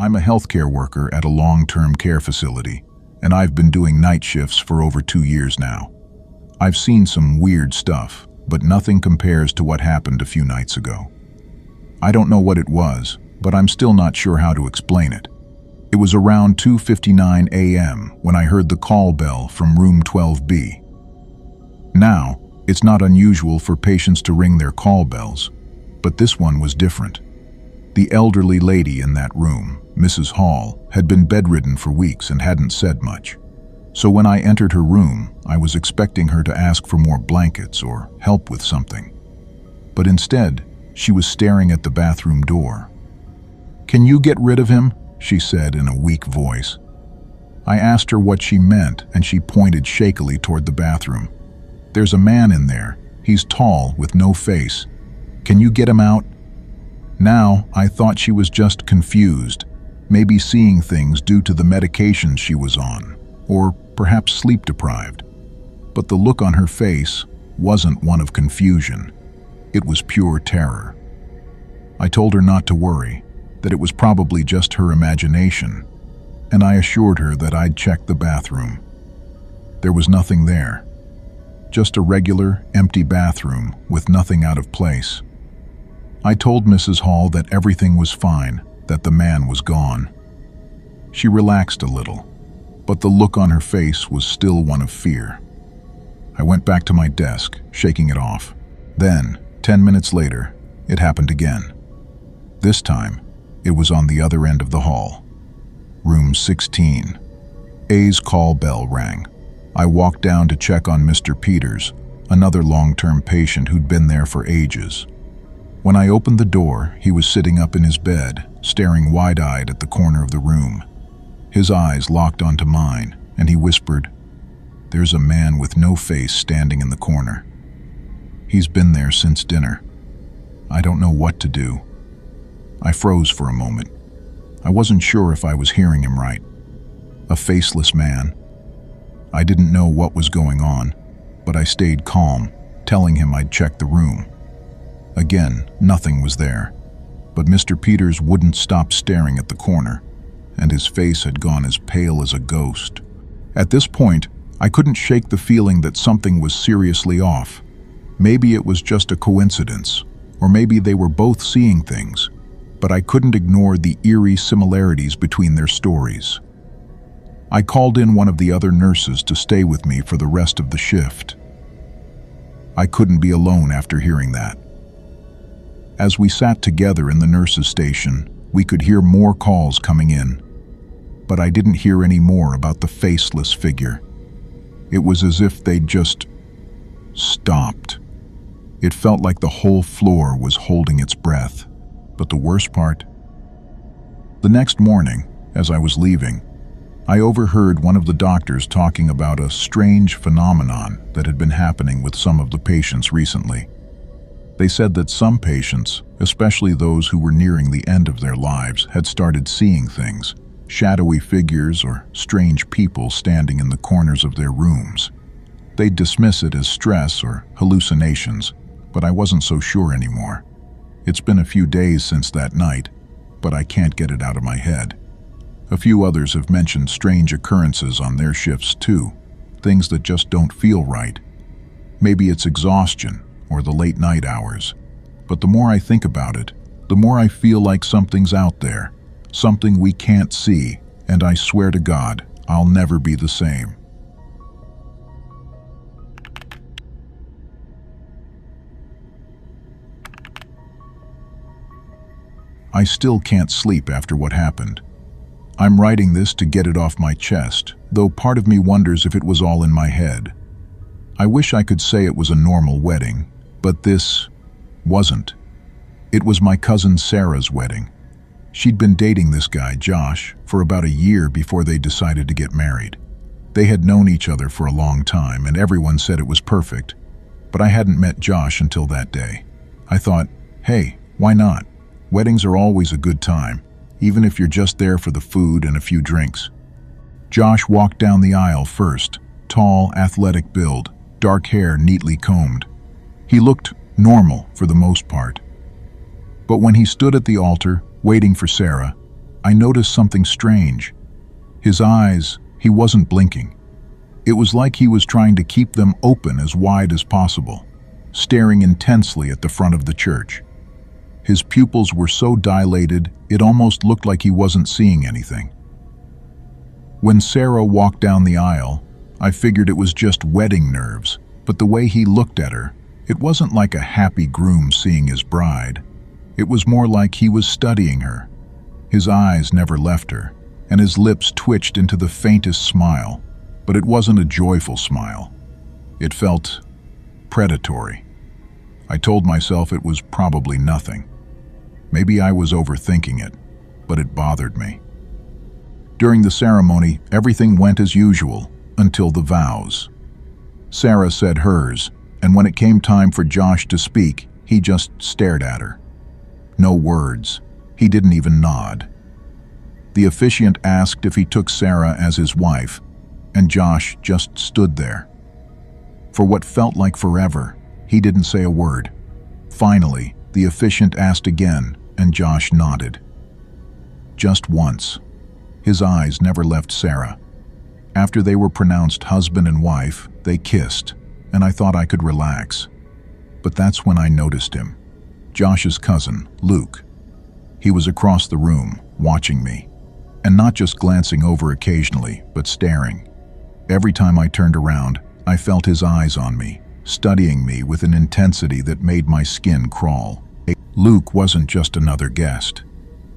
I'm a healthcare worker at a long-term care facility, and I've been doing night shifts for over 2 years now. I've seen some weird stuff, but nothing compares to what happened a few nights ago. I don't know what it was, but I'm still not sure how to explain it. It was around 2:59 a.m. when I heard the call bell from room 12B. Now, it's not unusual for patients to ring their call bells, but this one was different. The elderly lady in that room, Mrs. Hall, had been bedridden for weeks and hadn't said much. So when I entered her room, I was expecting her to ask for more blankets or help with something. But instead, she was staring at the bathroom door. "Can you get rid of him?" she said in a weak voice. I asked her what she meant, and she pointed shakily toward the bathroom. "There's a man in there. He's tall, with no face. Can you get him out?" Now, I thought she was just confused, maybe seeing things due to the medication she was on, or perhaps sleep-deprived. But the look on her face wasn't one of confusion. It was pure terror. I told her not to worry, that it was probably just her imagination, and I assured her that I'd checked the bathroom. There was nothing there. Just a regular, empty bathroom with nothing out of place. I told Mrs. Hall that everything was fine, that the man was gone. She relaxed a little, but the look on her face was still one of fear. I went back to my desk, shaking it off. Then, 10 minutes later, it happened again. This time, it was on the other end of the hall. Room 16. A's call bell rang. I walked down to check on Mr. Peters, another long-term patient who'd been there for ages. When I opened the door, he was sitting up in his bed, staring wide-eyed at the corner of the room. His eyes locked onto mine, and he whispered, "There's a man with no face standing in the corner. He's been there since dinner. I don't know what to do." I froze for a moment. I wasn't sure if I was hearing him right. A faceless man. I didn't know what was going on, but I stayed calm, telling him I'd check the room. Again, nothing was there, but Mr. Peters wouldn't stop staring at the corner, and his face had gone as pale as a ghost. At this point, I couldn't shake the feeling that something was seriously off. Maybe it was just a coincidence, or maybe they were both seeing things, but I couldn't ignore the eerie similarities between their stories. I called in one of the other nurses to stay with me for the rest of the shift. I couldn't be alone after hearing that. As we sat together in the nurses' station, we could hear more calls coming in, but I didn't hear any more about the faceless figure. It was as if they'd just stopped. It felt like the whole floor was holding its breath. But the worst part? The next morning, as I was leaving, I overheard one of the doctors talking about a strange phenomenon that had been happening with some of the patients recently. They said that some patients, especially those who were nearing the end of their lives, had started seeing things, shadowy figures or strange people standing in the corners of their rooms. They'd dismiss it as stress or hallucinations, but I wasn't so sure anymore. It's been a few days since that night, but I can't get it out of my head. A few others have mentioned strange occurrences on their shifts too, things that just don't feel right. Maybe it's exhaustion or the late night hours, but the more I think about it, the more I feel like something's out there, something we can't see, and I swear to God, I'll never be the same. I still can't sleep after what happened. I'm writing this to get it off my chest, though part of me wonders if it was all in my head. I wish I could say it was a normal wedding, but this wasn't. It was my cousin Sarah's wedding. She'd been dating this guy, Josh, for about a year before they decided to get married. They had known each other for a long time, and everyone said it was perfect, but I hadn't met Josh until that day. I thought, hey, why not? Weddings are always a good time, even if you're just there for the food and a few drinks. Josh walked down the aisle first, tall, athletic build, dark hair neatly combed. He looked normal for the most part. But when he stood at the altar, waiting for Sarah, I noticed something strange. His eyes, he wasn't blinking. It was like he was trying to keep them open as wide as possible, staring intensely at the front of the church. His pupils were so dilated, it almost looked like he wasn't seeing anything. When Sarah walked down the aisle, I figured it was just wedding nerves, but the way he looked at her, it wasn't like a happy groom seeing his bride. It was more like he was studying her. His eyes never left her, and his lips twitched into the faintest smile, but it wasn't a joyful smile. It felt predatory. I told myself it was probably nothing. Maybe I was overthinking it, but it bothered me. During the ceremony, everything went as usual, until the vows. Sarah said hers, and when it came time for Josh to speak, he just stared at her. No words. He didn't even nod. The officiant asked if he took Sarah as his wife, and Josh just stood there. For what felt like forever, he didn't say a word. Finally, the officiant asked again, and Josh nodded. Just once. His eyes never left Sarah. After they were pronounced husband and wife, they kissed, and I thought I could relax. But that's when I noticed him. Josh's cousin, Luke. He was across the room, watching me, and not just glancing over occasionally, but staring. Every time I turned around, I felt his eyes on me, studying me with an intensity that made my skin crawl. Luke wasn't just another guest.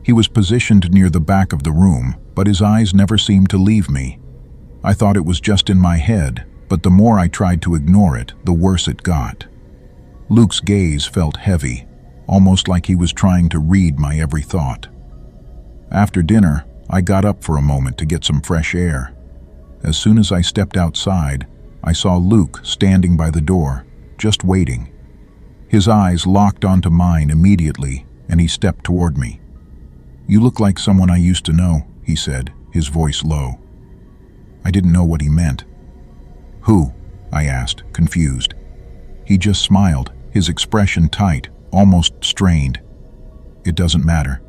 He was positioned near the back of the room, but his eyes never seemed to leave me. I thought it was just in my head, but the more I tried to ignore it, the worse it got. Luke's gaze felt heavy, almost like he was trying to read my every thought. After dinner, I got up for a moment to get some fresh air. As soon as I stepped outside, I saw Luke standing by the door, just waiting. His eyes locked onto mine immediately, and he stepped toward me. "You look like someone I used to know," he said, his voice low. I didn't know what he meant. "Who?" I asked, confused. He just smiled, his expression tight, almost strained. "It doesn't matter."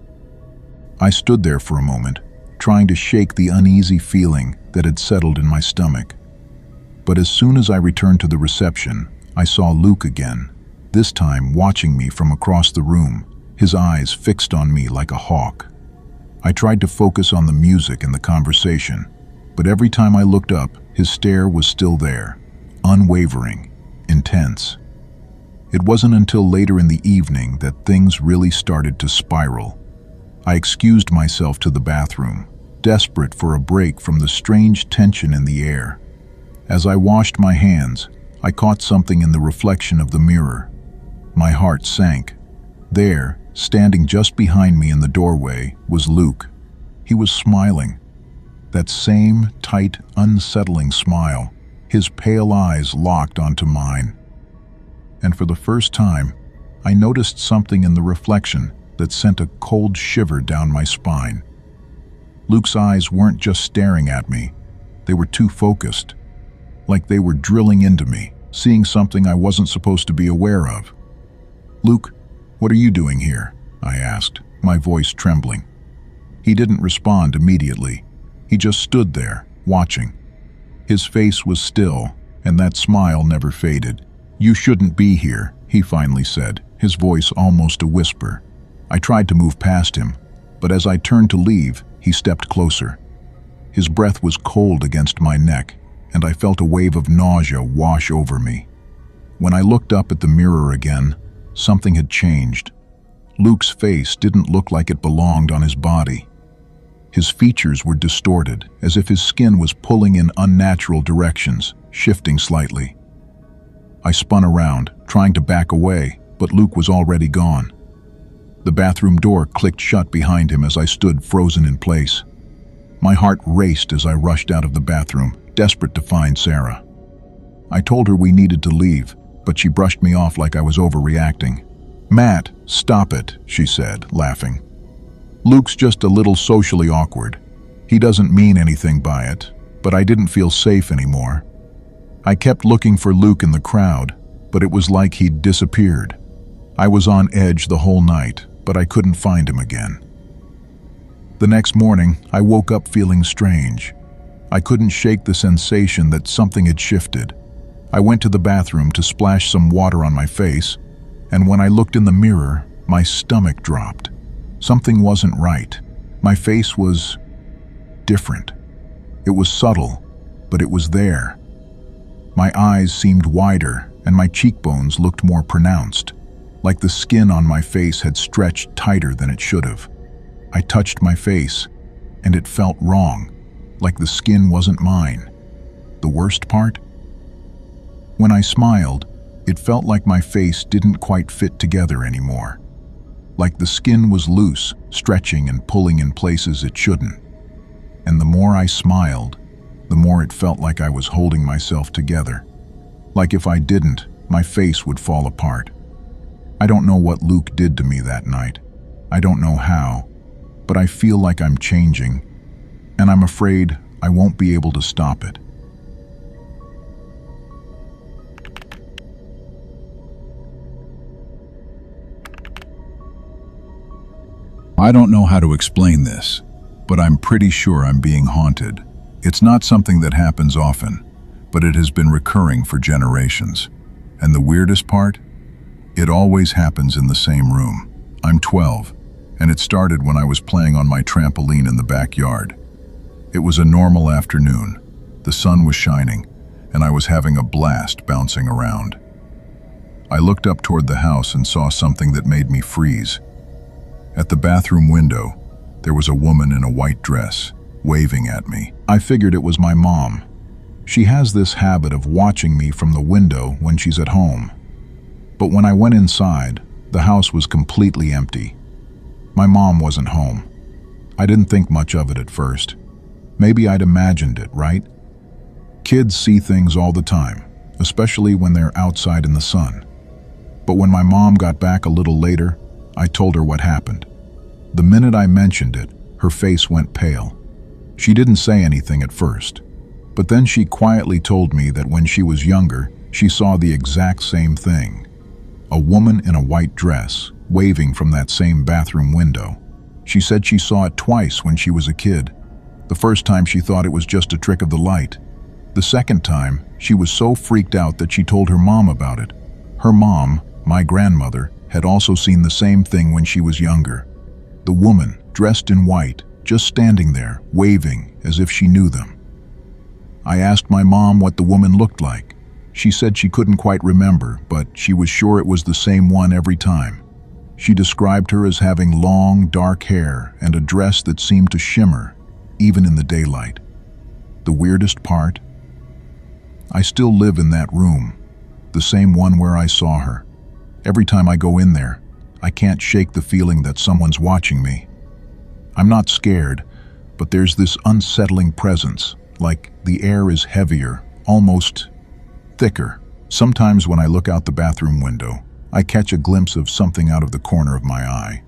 I stood there for a moment, trying to shake the uneasy feeling that had settled in my stomach. But as soon as I returned to the reception, I saw Luke again, this time watching me from across the room, his eyes fixed on me like a hawk. I tried to focus on the music and the conversation, but every time I looked up, his stare was still there, unwavering, intense. It wasn't until later in the evening that things really started to spiral. I excused myself to the bathroom, desperate for a break from the strange tension in the air. As I washed my hands, I caught something in the reflection of the mirror. My heart sank. There, standing just behind me in the doorway, was Luke. He was smiling. That same tight, unsettling smile, his pale eyes locked onto mine. And for the first time, I noticed something in the reflection that sent a cold shiver down my spine. Luke's eyes weren't just staring at me, they were too focused, like they were drilling into me, seeing something I wasn't supposed to be aware of. "Luke, what are you doing here?" I asked, my voice trembling. He didn't respond immediately. He just stood there, watching. His face was still, and that smile never faded. "You shouldn't be here," he finally said, his voice almost a whisper. I tried to move past him, but as I turned to leave, he stepped closer. His breath was cold against my neck, and I felt a wave of nausea wash over me. When I looked up at the mirror again, something had changed. Luke's face didn't look like it belonged on his body. His features were distorted, as if his skin was pulling in unnatural directions, shifting slightly. I spun around, trying to back away, but Luke was already gone. The bathroom door clicked shut behind him as I stood frozen in place. My heart raced as I rushed out of the bathroom, desperate to find Sarah. I told her we needed to leave, but she brushed me off like I was overreacting. "Matt, stop it," she said, laughing. "Luke's just a little socially awkward. He doesn't mean anything by it," but I didn't feel safe anymore. I kept looking for Luke in the crowd, but it was like he'd disappeared. I was on edge the whole night, but I couldn't find him again. The next morning, I woke up feeling strange. I couldn't shake the sensation that something had shifted. I went to the bathroom to splash some water on my face, and when I looked in the mirror, my stomach dropped. Something wasn't right. My face was different. It was subtle, but it was there. My eyes seemed wider, and my cheekbones looked more pronounced, like the skin on my face had stretched tighter than it should have. I touched my face, and it felt wrong, like the skin wasn't mine. The worst part? When I smiled, it felt like my face didn't quite fit together anymore. Like the skin was loose, stretching and pulling in places it shouldn't. And the more I smiled, the more it felt like I was holding myself together. Like if I didn't, my face would fall apart. I don't know what Luke did to me that night. I don't know how, but I feel like I'm changing, and I'm afraid I won't be able to stop it. I don't know how to explain this, but I'm pretty sure I'm being haunted. It's not something that happens often, but it has been recurring for generations. And the weirdest part? It always happens in the same room. I'm 12, and it started when I was playing on my trampoline in the backyard. It was a normal afternoon. The sun was shining, and I was having a blast bouncing around. I looked up toward the house and saw something that made me freeze. At the bathroom window, there was a woman in a white dress, waving at me. I figured it was my mom. She has this habit of watching me from the window when she's at home. But when I went inside, the house was completely empty. My mom wasn't home. I didn't think much of it at first. Maybe I'd imagined it, right? Kids see things all the time, especially when they're outside in the sun. But when my mom got back a little later, I told her what happened. The minute I mentioned it, her face went pale. She didn't say anything at first, but then she quietly told me that when she was younger, she saw the exact same thing. A woman in a white dress, waving from that same bathroom window. She said she saw it twice when she was a kid. The first time she thought it was just a trick of the light. The second time, she was so freaked out that she told her mom about it. Her mom, my grandmother, had also seen the same thing when she was younger. The woman, dressed in white, just standing there, waving as if she knew them. I asked my mom what the woman looked like. She said she couldn't quite remember, but she was sure it was the same one every time. She described her as having long, dark hair and a dress that seemed to shimmer, even in the daylight. The weirdest part? I still live in that room, the same one where I saw her. Every time I go in there, I can't shake the feeling that someone's watching me. I'm not scared, but there's this unsettling presence, like the air is heavier, almost thicker. Sometimes when I look out the bathroom window, I catch a glimpse of something out of the corner of my eye.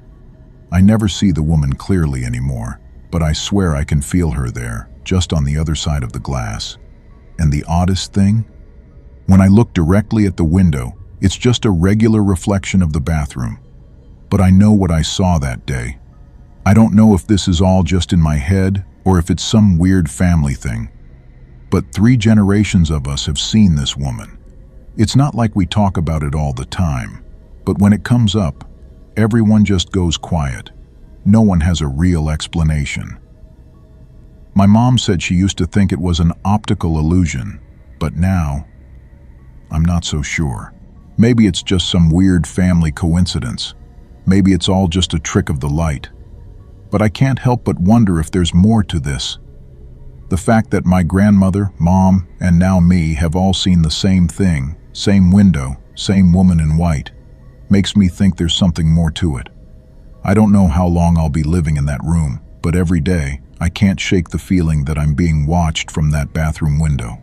I never see the woman clearly anymore, but I swear I can feel her there, just on the other side of the glass. And the oddest thing? When I look directly at the window, it's just a regular reflection of the bathroom. But I know what I saw that day. I don't know if this is all just in my head or if it's some weird family thing. But 3 generations of us have seen this woman. It's not like we talk about it all the time, but when it comes up, everyone just goes quiet. No one has a real explanation. My mom said she used to think it was an optical illusion, but now, I'm not so sure. Maybe it's just some weird family coincidence. Maybe it's all just a trick of the light. But I can't help but wonder if there's more to this. The fact that my grandmother, mom, and now me have all seen the same thing, same window, same woman in white, makes me think there's something more to it. I don't know how long I'll be living in that room, but every day, I can't shake the feeling that I'm being watched from that bathroom window.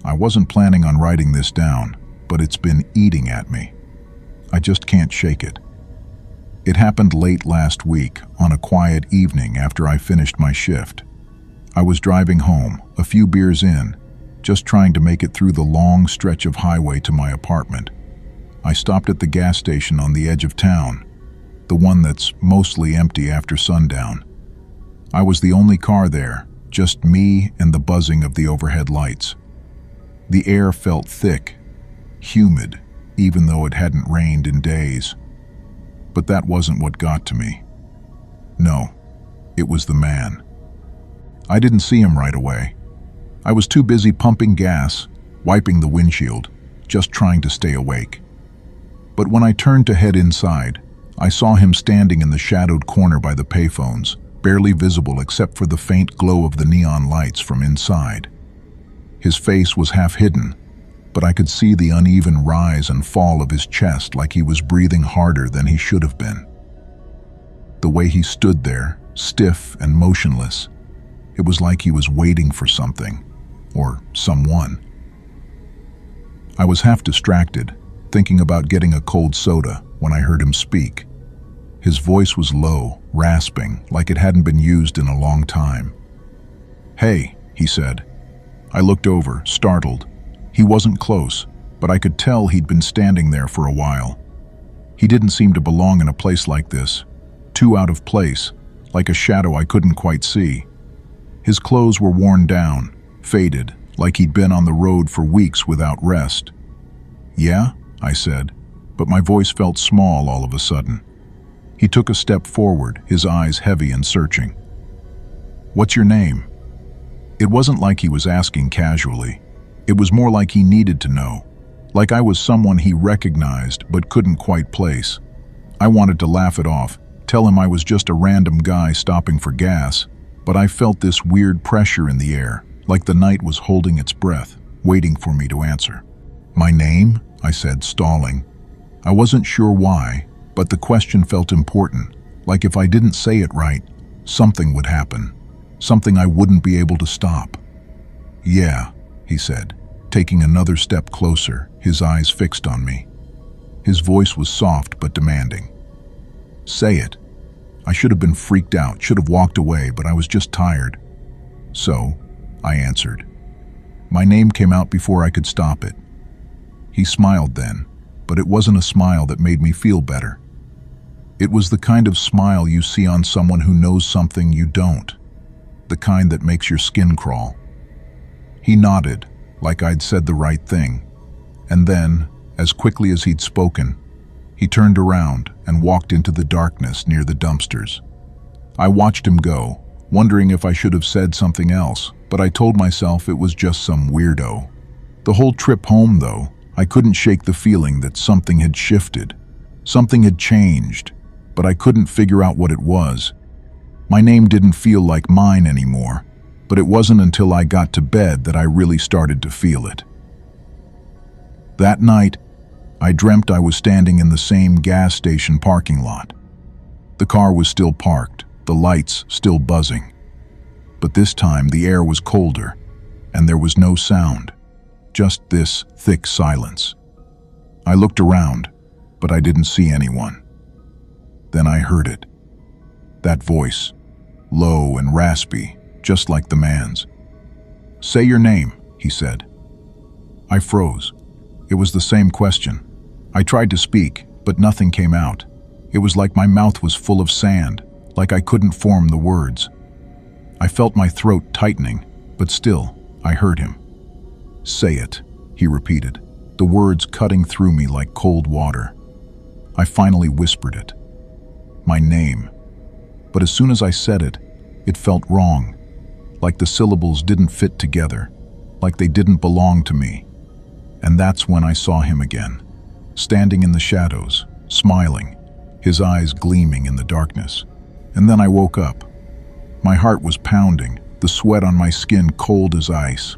I wasn't planning on writing this down, but it's been eating at me. I just can't shake it. It happened late last week, on a quiet evening after I finished my shift. I was driving home, a few beers in, just trying to make it through the long stretch of highway to my apartment. I stopped at the gas station on the edge of town, the one that's mostly empty after sundown. I was the only car there, just me and the buzzing of the overhead lights. The air felt thick, humid, even though it hadn't rained in days. But that wasn't what got to me. No, it was the man. I didn't see him right away. I was too busy pumping gas, wiping the windshield, just trying to stay awake. But when I turned to head inside, I saw him standing in the shadowed corner by the payphones, barely visible except for the faint glow of the neon lights from inside. His face was half hidden, but I could see the uneven rise and fall of his chest like he was breathing harder than he should have been. The way he stood there, stiff and motionless, it was like he was waiting for something, or someone. I was half distracted, thinking about getting a cold soda when I heard him speak. His voice was low, rasping, like it hadn't been used in a long time. "Hey," he said. I looked over, startled. He wasn't close, but I could tell he'd been standing there for a while. He didn't seem to belong in a place like this, too out of place, like a shadow I couldn't quite see. His clothes were worn down, faded, like he'd been on the road for weeks without rest. "Yeah?" I said, but my voice felt small all of a sudden. He took a step forward, his eyes heavy and searching. "What's your name?" It wasn't like he was asking casually. It was more like he needed to know, like I was someone he recognized but couldn't quite place. I wanted to laugh it off, tell him I was just a random guy stopping for gas, but I felt this weird pressure in the air, like the night was holding its breath, waiting for me to answer. "My name?" I said, stalling. I wasn't sure why, but the question felt important, like if I didn't say it right, something would happen, something I wouldn't be able to stop. "Yeah," he said, taking another step closer, his eyes fixed on me. His voice was soft but demanding. "Say it." I should have been freaked out, should have walked away, but I was just tired. "So," I answered. My name came out before I could stop it. He smiled then, but it wasn't a smile that made me feel better. It was the kind of smile you see on someone who knows something you don't, the kind that makes your skin crawl. He nodded, like I'd said the right thing, and then, as quickly as he'd spoken, he turned around and walked into the darkness near the dumpsters. I watched him go, wondering if I should have said something else, but I told myself it was just some weirdo. The whole trip home, though, I couldn't shake the feeling that something had shifted. Something had changed, but I couldn't figure out what it was. My name didn't feel like mine anymore, but it wasn't until I got to bed that I really started to feel it. That night, I dreamt I was standing in the same gas station parking lot. The car was still parked, the lights still buzzing. But this time the air was colder, and there was no sound, just this thick silence. I looked around, but I didn't see anyone. Then I heard it. That voice, low and raspy, just like the man's. "Say your name," he said. I froze. It was the same question. I tried to speak, but nothing came out. It was like my mouth was full of sand, like I couldn't form the words. I felt my throat tightening, but still, I heard him. "Say it," he repeated, the words cutting through me like cold water. I finally whispered it. My name. But as soon as I said it, it felt wrong, like the syllables didn't fit together, like they didn't belong to me. And that's when I saw him again, standing in the shadows, smiling, his eyes gleaming in the darkness. And then I woke up. My heart was pounding, the sweat on my skin cold as ice.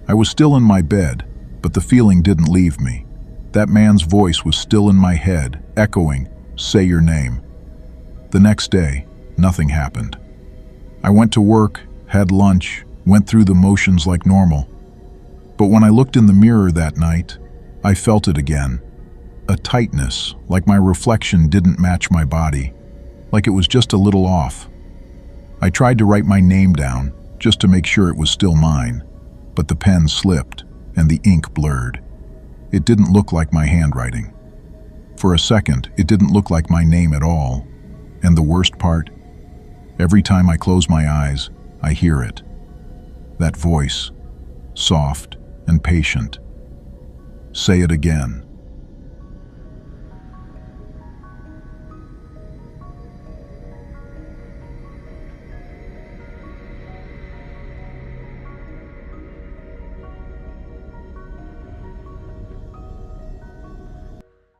I was still in my bed, but the feeling didn't leave me. That man's voice was still in my head, echoing, "Say your name." The next day, nothing happened. I went to work, had lunch, went through the motions like normal. But when I looked in the mirror that night, I felt it again. A tightness, like my reflection didn't match my body, like it was just a little off. I tried to write my name down, just to make sure it was still mine, but the pen slipped and the ink blurred. It didn't look like my handwriting. For a second, it didn't look like my name at all. And the worst part, every time I close my eyes, I hear it. That voice, soft and patient. Say it again.